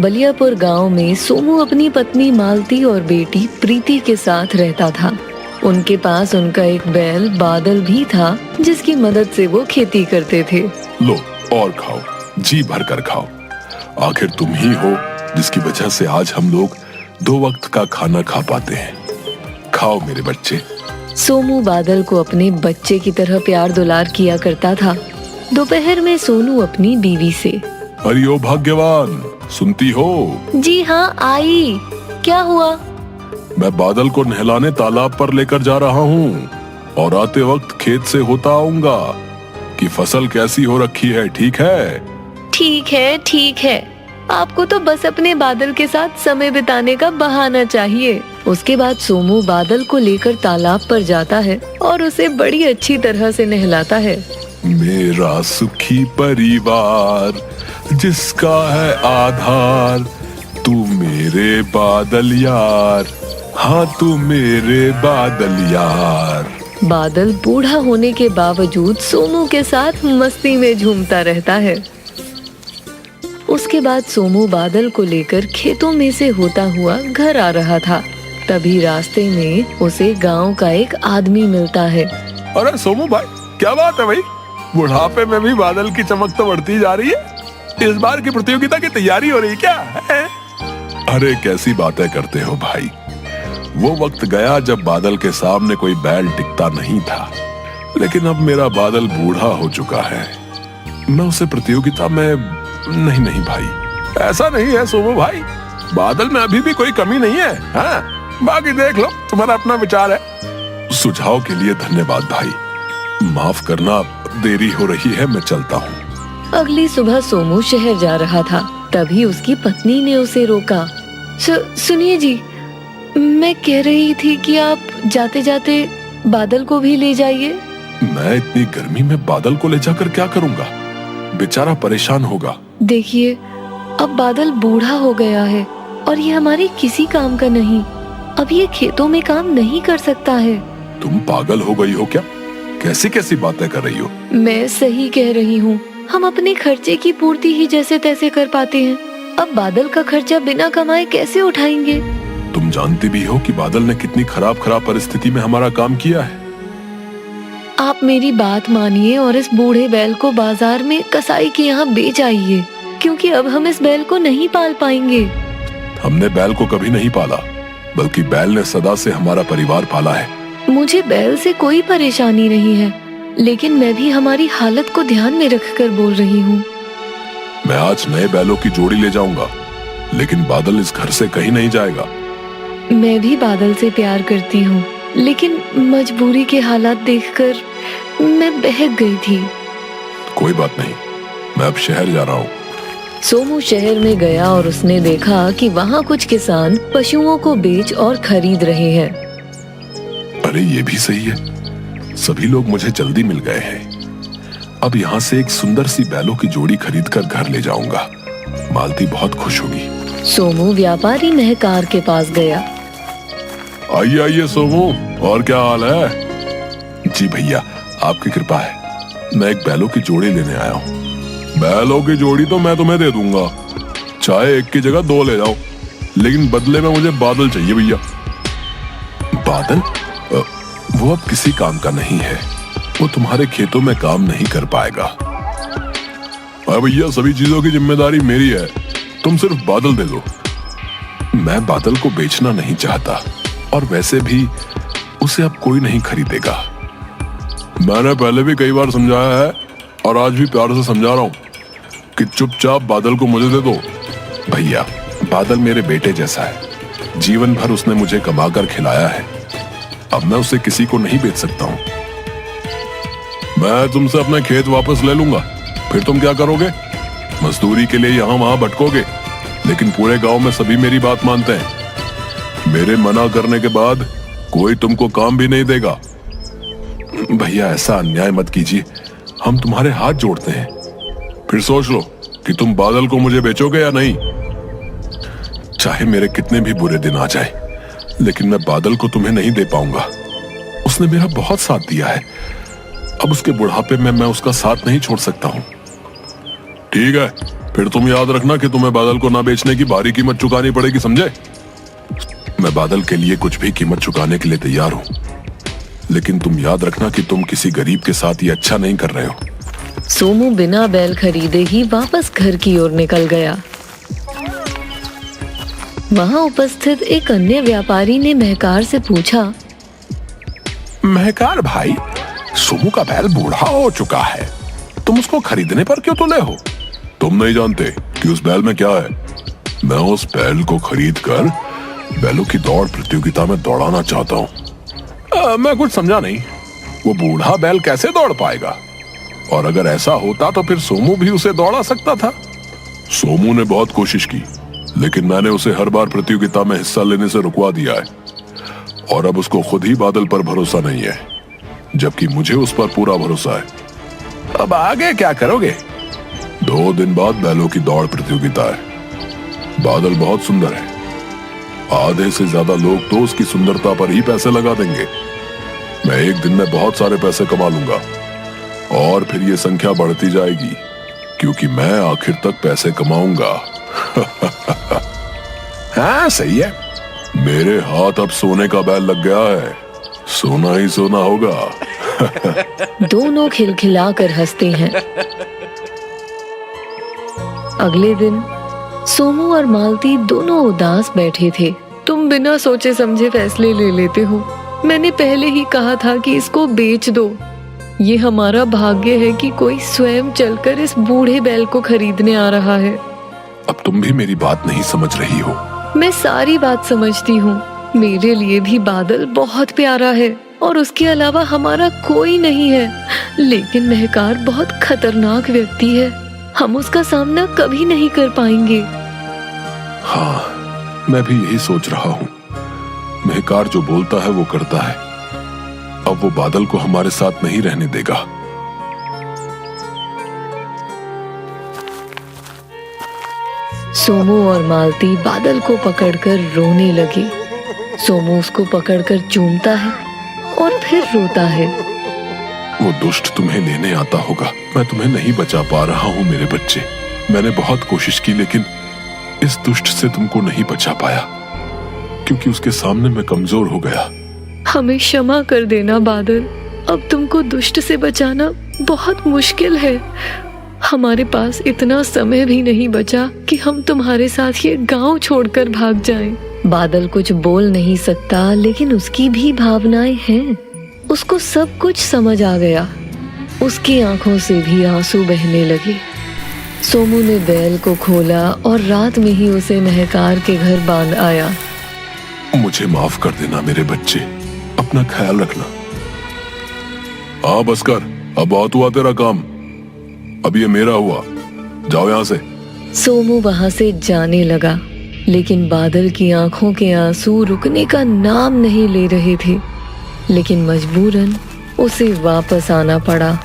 बलियापुर गांव में सोमू अपनी पत्नी मालती और बेटी प्रीति के साथ रहता था। उनके पास उनका एक बैल बादल भी था, जिसकी मदद से वो खेती करते थे। लो और खाओ, जी भर कर खाओ। आखिर तुम ही हो जिसकी वजह से आज हम लोग 2 वक्त का खाना खा पाते हैं। खाओ मेरे बच्चे। सोमू बादल को अपने बच्चे की तरह प्यार दुलार किया करता था। दोपहर में सोनू अपनी बीवी से, अरे ओ भाग्यवान, सुनती हो? जी हाँ आई। क्या हुआ? मैं बादल को नहलाने तालाब पर लेकर जा रहा हूँ और आते वक्त खेत से होता आऊंगा कि फसल कैसी हो रखी है। ठीक है? ठीक है, ठीक है। आपको तो बस अपने बादल के साथ समय बिताने का बहाना चाहिए। उसके बाद सोमू बादल को लेकर तालाब पर जाता है और उसे बड़ी अच्छी तरह से नहलाता है। मेरा सुखी परिवार जिसका है आधार, तू मेरे बादल यार, हाँ तू मेरे बादल यार। बादल बूढ़ा होने के बावजूद सोमू के साथ मस्ती में झूमता रहता है। उसके बाद सोमू बादल को लेकर खेतों में से होता हुआ घर आ रहा था। तभी रास्ते में उसे गांव का एक आदमी मिलता है। अरे सोमू भाई, क्या बात है भाई? बुढ़ापे में भी बादल की चमक तो बढ़ती जा रही है। इस बार की प्रतियोगिता की तैयारी हो रही क्या है? अरे कैसी बातें करते हो भाई। वो वक्त गया जब बादल के सामने कोई बैल टिकता नहीं था, लेकिन अब मेरा बादल बूढ़ा हो चुका है। मैं उसे प्रतियोगिता में नहीं भाई, ऐसा नहीं है सोमू भाई। बादल में अभी भी कोई कमी नहीं है। हाँ, बाकी देख लो, तुम्हारा अपना विचार है। सुझाव के लिए धन्यवाद भाई। माफ करना, देरी हो रही है, मैं चलता हूँ। अगली सुबह सोमू शहर जा रहा था। तभी उसकी पत्नी ने उसे रोका। सुनिए जी, मैं कह रही थी कि आप जाते जाते बादल को भी ले जाइए। मैं इतनी गर्मी में बादल को ले जाकर क्या करूँगा? बेचारा परेशान होगा। देखिए, अब बादल बूढ़ा हो गया है और ये हमारे किसी काम का नहीं। अब ये खेतों में काम नहीं कर सकता है। तुम पागल हो गई हो क्या? कैसी कैसी बातें कर रही हो? मैं सही कह रही हूँ। हम अपने खर्चे की पूर्ति ही जैसे तैसे कर पाते हैं। अब बादल का खर्चा बिना कमाए कैसे उठाएंगे? तुम जानती भी हो कि बादल ने कितनी खराब परिस्थिति में हमारा काम किया है। आप मेरी बात मानिए और इस बूढ़े बैल को बाजार में कसाई के यहाँ बेच आइए, क्योंकि अब हम इस बैल को नहीं पाल पाएंगे। हमने बैल को कभी नहीं पाला, बल्कि बैल ने सदा से हमारा परिवार पाला है। मुझे बैल से कोई परेशानी नहीं है, लेकिन मैं भी हमारी हालत को ध्यान में रखकर बोल रही हूँ। मैं आज नए बैलों की जोड़ी ले जाऊंगा, लेकिन बादल इस घर से कहीं नहीं जाएगा। मैं भी बादल से प्यार करती हूँ, लेकिन मजबूरी के हालात देखकर मैं बहक गई थी। कोई बात नहीं, मैं अब शहर जा रहा हूँ। सोमू शहर में गया और उसने देखा कि वहाँ कुछ किसान पशुओं को बेच और खरीद रहे हैं। अरे ये भी सही है, सभी लोग मुझे जल्दी मिल गए हैं। अब यहाँ से एक सुंदर सी बैलों की जोड़ी खरीदकर घर ले जाऊंगा। मालती बहुत खुश होगी। सोमू व्यापारी महकार के पास गया। आइए आइए सोमू, और क्या हाल है? जी भैया, आपकी कृपा है। मैं एक बैलों की जोड़ी लेने आया हूँ। बैलों की जोड़ी तो मैं तुम्हें दे दूंगा, चाहे एक की जगह 2 ले जाओ, लेकिन बदले में मुझे बादल चाहिए भैया। बादल? वो अब किसी काम का नहीं है। वो तुम्हारे खेतों में काम नहीं कर पाएगा। अरे भैया, सभी चीजों की जिम्मेदारी मेरी है, तुम सिर्फ बादल दे दो। मैं बादल को बेचना नहीं चाहता, और वैसे भी उसे अब कोई नहीं खरीदेगा। मैंने पहले भी कई बार समझाया है और आज भी प्यार से समझा रहा हूँ कि चुपचाप बादल को मुझे दे दो। भैया, बादल मेरे बेटे जैसा है। जीवन भर उसने मुझे कमाकर खिलाया है। अब मैं उसे किसी को नहीं बेच सकता हूँ। मैं तुमसे अपने खेत वापस ले लूंगा, फिर तुम क्या करोगे? मजदूरी के लिए यहाँ वहां भटकोगे, लेकिन पूरे गांव में सभी मेरी बात मानते हैं। मेरे मना करने के बाद कोई तुमको काम भी नहीं देगा। भैया, ऐसा अन्याय मत कीजिए, हम तुम्हारे हाथ जोड़ते हैं। फिर सोच लो कि तुम बादल को मुझे बेचोगे या नहीं। चाहे मेरे कितने भी बुरे दिन आ जाए, लेकिन मैं बादल को तुम्हें नहीं दे पाऊंगा। उसने मेरा बहुत साथ दिया है। अब उसके बुढ़ापे में मैं उसका साथ नहीं छोड़ सकता हूँ। ठीक है, फिर तुम याद रखना कि तुम्हें बादल को ना बेचने की भारी कीमत चुकानी पड़ेगी, समझे? मैं बादल के लिए कुछ भी कीमत चुकाने के लिए तैयार हूँ, लेकिन तुम याद रखना कि तुम किसी गरीब के साथ ये अच्छा नहीं कर रहे हो। सोमू बिना बैल खरीदे ही वापस घर की ओर निकल गया। वहाँ उपस्थित एक अन्य व्यापारी ने महकार से पूछा, महकार भाई, सोमू का बैल बूढ़ा हो चुका है, तुम उसको खरीदने पर क्यों तुले हो? तुम नहीं जानते कि उस बैल में क्या है? मैं उस बैल को खरीद कर बैलों की दौड़ प्रतियोगिता में दौड़ाना चाहता हूँ। मैं कुछ समझा नहीं, वो बूढ़ा बैल कैसे दौड़ पाएगा? और अगर ऐसा होता तो फिर सोमू भी उसे दौड़ा सकता था। सोमू ने बहुत कोशिश की, लेकिन मैंने उसे हर बार प्रतियोगिता में हिस्सा लेने से रुकवा दिया है, और अब उसको खुद ही बादल पर भरोसा नहीं है, जबकि मुझे उस पर पूरा भरोसा है। अब आगे क्या करोगे? 2 दिन बाद बैलों की दौड़ प्रतियोगिता है। बादल बहुत सुंदर है, आधे से ज्यादा लोग तो उसकी सुंदरता पर ही पैसे लगा देंगे। मैं एक दिन में बहुत सारे पैसे कमा लूंगा, और फिर ये संख्या बढ़ती जाएगी, क्योंकि मैं आखिर तक पैसे कमाऊंगा। हाँ सही है, मेरे हाथ अब सोने का बैल लग गया है, सोना ही सोना होगा। दोनों खिलखिलाकर हंसते हैं। अगले दिन सोमू और मालती दोनों उदास बैठे थे। तुम बिना सोचे समझे फैसले ले लेते हो। मैंने पहले ही कहा था कि इसको बेच दो। ये हमारा भाग्य है कि कोई स्वयं चलकर इस बूढ़े बैल को खरीदने आ रहा है। अब तुम भी मेरी बात नहीं समझ रही हो। मैं सारी बात समझती हूँ। मेरे लिए भी बादल बहुत प्यारा है, और उसके अलावा हमारा कोई नहीं है। लेकिन महकार बहुत खतरनाक व्यक्ति है, हम उसका सामना कभी नहीं कर पाएंगे। हाँ, मैं भी यही सोच रहा हूँ। महकार जो बोलता है वो करता है। अब वो बादल को हमारे साथ नहीं रहने देगा। सोमू और मालती बादल को पकड़कर रोने लगे। सोमू उसको पकड़कर चूमता है और फिर रोता है। वो दुष्ट तुम्हें लेने आता होगा। मैं तुम्हें नहीं बचा पा रहा हूँ मेरे बच्चे। मैंने बहुत कोशिश की, लेकिन इस दुष्ट से तुमको नहीं बचा पाया, क्योंकि उसके सामने मैं कमजोर हो गया। हमें क्षमा कर देना बादल। अब तुमको दुष्ट से बचाना बहुत मुश्किल है। हमारे पास इतना समय भी नहीं बचा कि हम तुम्हारे साथ ये गांव छोड़कर भाग जाएं। बादल कुछ बोल नहीं सकता, लेकिन उसकी भी भावनाएं हैं। उसको सब कुछ समझ आ गया। उसकी आंखों से भी आंसू बहने लगे। सोमू ने बैल को खोला और रात में ही उसे महकार के घर बांध आया। मुझे माफ कर देना मेरे बच्चे, अपना ख्याल रखना। हाँ बस कर, अब बहुत हुआ तेरा काम, अब ये मेरा हुआ, जाओ यहाँ से। सोमू वहाँ से जाने लगा, लेकिन बादल की आंखों के आंसू रुकने का नाम नहीं ले रहे थे। लेकिन मजबूरन उसे वापस आना पड़ा।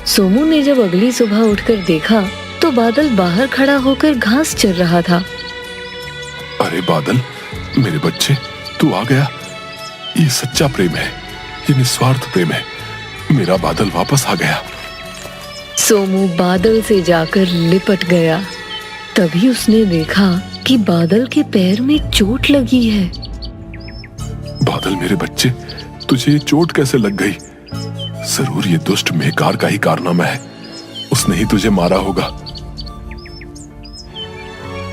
सोमू ने जब अगली सुबह उठकर देखा तो बादल बाहर खड़ा होकर घास चर रहा था। अरे बादल, मेरे बच्चे, तू आ गया। ये सच्चा प्रेम है, ये निस्वार्थ प्रेम है। मेरा बादल वापस आ गया। सोमू बादल से जाकर लिपट गया। तभी उसने देखा कि बादल के पैर में चोट लगी है। बादल मेरे बच्चे, तुझे ये चोट कैसे लग गई? जरूर ये दुष्ट महकार का ही कारनामा है। उसने ही तुझे मारा होगा।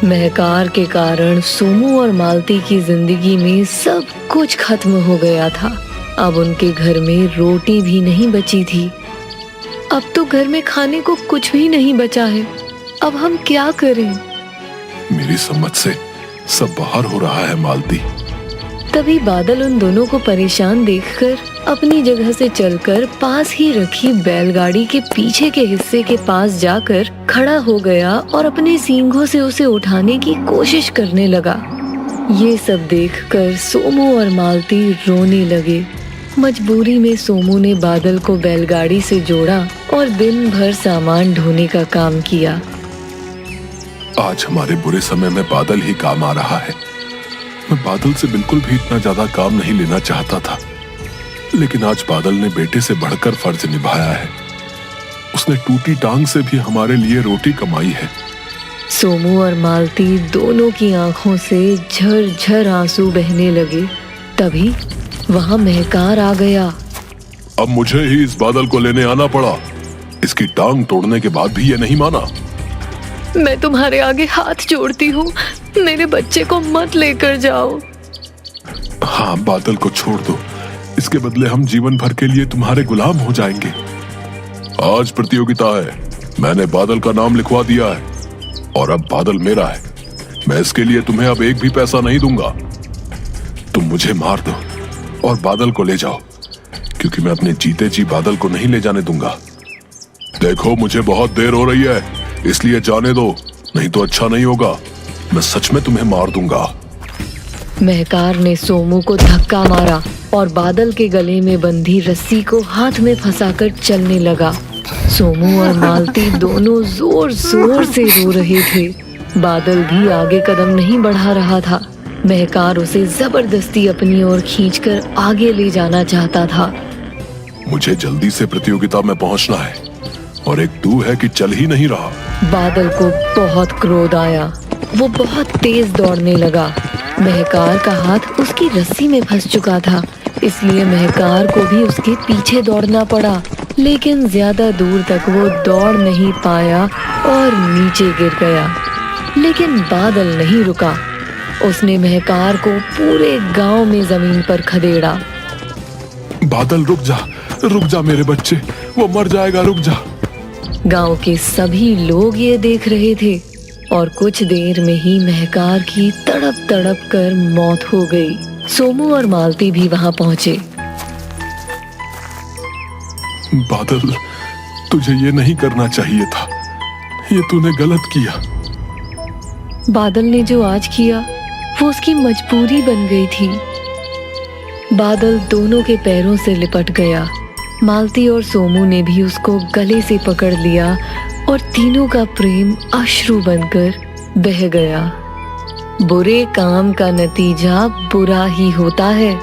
महकार के कारण सोमू और मालती की जिंदगी में सब कुछ खत्म हो गया था। अब उनके घर में रोटी भी नहीं बची थी। अब तो घर में खाने को कुछ भी नहीं बचा है। अब हम क्या करें? मेरी समझ से सब बाहर हो रहा है मालती। तभी बादल उन दोनों को परेशान देखकर अपनी जगह से चलकर पास ही रखी बैलगाड़ी के पीछे के हिस्से के पास जाकर खड़ा हो गया और अपने सींगों से उसे उठाने की कोशिश करने लगा। ये सब देखकर सोमू और मालती रोने लगे। मजबूरी में सोमू ने बादल को बैलगाड़ी से जोड़ा और दिन भर सामान ढोने का काम किया। आज हमारे बुरे समय में बादल ही काम आ रहा है। मैं बादल से बिल्कुल भी इतना ज्यादा काम नहीं लेना चाहता था, लेकिन आज बादल ने बेटे से बढ़कर फर्ज निभाया है। उसने टूटी टांग से भी हमारे लिए रोटी कमाई है। सोमू और मालती दोनों की आंखों से झरझर आंसू बहने लगे। तभी वहां महकार आ गया। अब मुझे ही इस बादल को लेने आना पड़ा। इसकी टांग तोड़ने के बाद भी ये नहीं माना। मैं तुम्हारे आगे हाथ जोड़ती हूँ, मेरे बच्चे को मत लेकर जाओ। हाँ, बादल को छोड़ दो। इसके बदले हम जीवन भर के लिए तुम्हारे गुलाम हो जाएंगे। आज प्रतियोगिता है, मैंने बादल का नाम लिखवा दिया है और अब बादल मेरा है। मैं इसके लिए तुम्हें अब एक भी पैसा नहीं दूंगा। तुम मुझे मार दो और बादल को ले जाओ, क्योंकि मैं अपने जीते जी बादल को नहीं ले जाने दूंगा। देखो, मुझे बहुत देर हो रही है, इसलिए जाने दो, नहीं तो अच्छा नहीं होगा। मैं सच में तुम्हें मार दूंगा। महकार ने सोमू को धक्का मारा और बादल के गले में बंधी रस्सी को हाथ में फंसाकर चलने लगा। सोमू और मालती दोनों जोर जोर से रो रहे थे। बादल भी आगे कदम नहीं बढ़ा रहा था। महकार उसे जबरदस्ती अपनी ओर खींचकर आगे ले जाना चाहता था। मुझे जल्दी से प्रतियोगिता में पहुंचना है और एक तू है कि चल ही नहीं रहा। बादल को बहुत क्रोध आया। वो बहुत तेज दौड़ने लगा। महकार का हाथ उसकी रस्सी में फंस चुका था, इसलिए महकार को भी उसके पीछे दौड़ना पड़ा। लेकिन ज्यादा दूर तक वो दौड़ नहीं पाया और नीचे गिर गया। लेकिन बादल नहीं रुका। उसने महकार को पूरे गांव में जमीन पर खदेड़ा। बादल, रुक जा मेरे बच्चे, वो मर जाएगा, रुक जा। गांव के सभी लोग ये देख रहे थे और कुछ देर में ही महकार की तड़प तड़प कर मौत हो गई। सोमू और मालती भी वहां पहुंचे। बादल, तुझे ये नहीं करना चाहिए था, ये तूने गलत किया। बादल ने जो आज किया वो उसकी मजबूरी बन गई थी। बादल दोनों के पैरों से लिपट गया। मालती और सोमू ने भी उसको गले से पकड़ लिया और तीनों का प्रेम अश्रु बनकर बह गया। बुरे काम का नतीजा बुरा ही होता है।